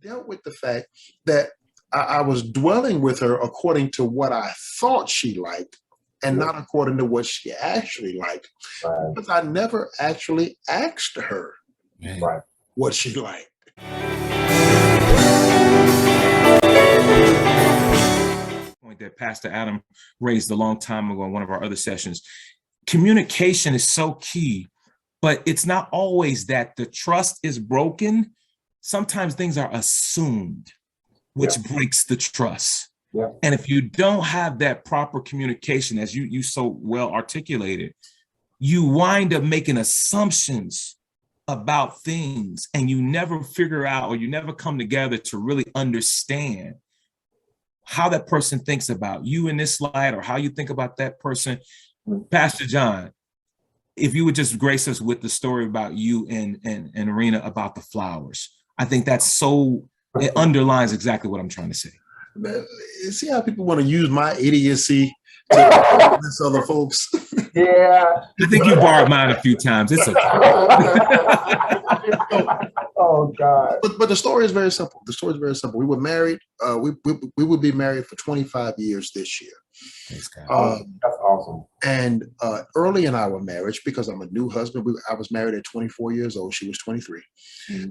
dealt with the fact that I was dwelling with her according to what I thought she liked and Yeah. not according to what she actually liked. Right. Because I never actually asked her Right. what she liked. Point that Pastor Adam raised a long time ago in one of our other sessions. Communication is so key, but it's not always that the trust is broken. Sometimes things are assumed, which breaks the trust. Yeah. And if you don't have that proper communication, as you so well articulated, you wind up making assumptions about things and you never figure out, or you never come together to really understand how that person thinks about you in this light, or how you think about that person. Pastor John, if you would just grace us with the story about you and Arena about the flowers. I think that's so, it underlines exactly what I'm trying to say. Man, see how people want to use my idiocy to convince other folks? Yeah. I think you borrowed mine a few times. It's okay. Oh God. But the story is very simple. The story is very simple. We were married. We would be married for 25 years this year. Thanks, God. That's awesome. And early in our marriage, because I'm a new husband, I was married at 24 years old. She was 23. Mm-hmm.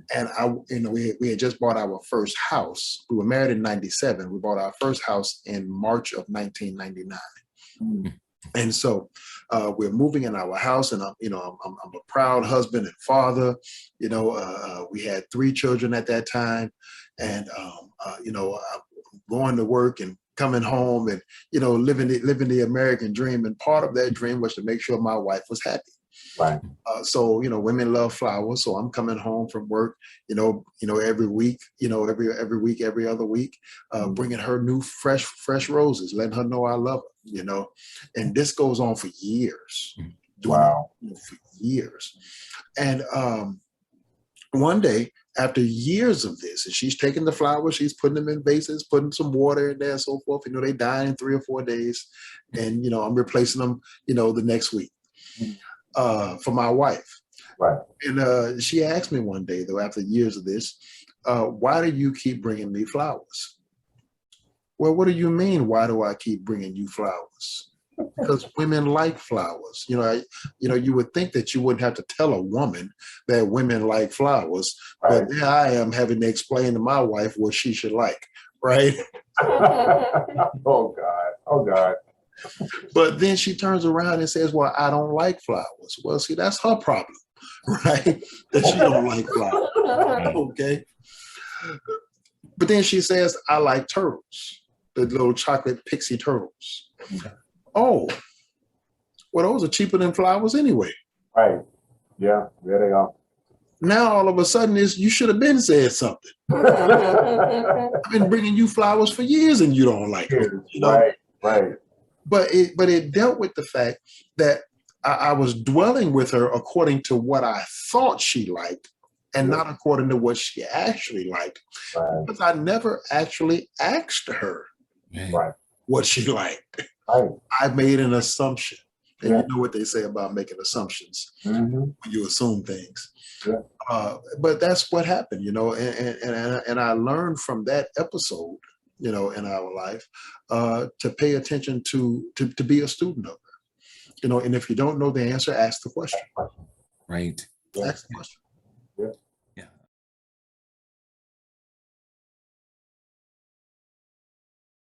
And we had just bought our first house. We were married in 97. We bought our first house in March of 1999. Mm-hmm. And so we're moving in our house, and I'm a proud husband and father. We had 3 children at that time, and going to work and coming home and living the American dream. And part of that dream was to make sure my wife was happy. Right. So women love flowers. So I'm coming home from work, every week, every week, every other week, bringing her new fresh roses, letting her know I love her. And this goes on for years. Wow. For years. And one day, after years of this, and she's taking the flowers, she's putting them in vases, putting some water in there and so forth. They die in 3 or 4 days. And, I'm replacing them, the next week for my wife. Right. And she asked me one day, though, after years of this, why do you keep bringing me flowers? Well, what do you mean? Why do I keep bringing you flowers? Because women like flowers. You would think that you wouldn't have to tell a woman that women like flowers, Right. but there I am having to explain to my wife what she should like, right? Oh God. Oh God. But then she turns around and says, well, I don't like flowers. Well, see, that's her problem, right? That she don't like flowers, okay? But then she says, I like turtles, the little chocolate pixie turtles. Okay. Oh, well, those are cheaper than flowers anyway. Right. Yeah, there they are. Now, all of a sudden, you should have been said something. I've been bringing you flowers for years and you don't like them. Right. But it dealt with the fact that I was dwelling with her according to what I thought she liked and not according to what she actually liked. Right. Because I never actually asked her what she liked. Right. I made an assumption. And you know what they say about making assumptions when you assume things. Yeah. But that's what happened, and I learned from that episode, in our life, to pay attention to be a student of her. And if you don't know the answer, ask the question. Right. Ask the question.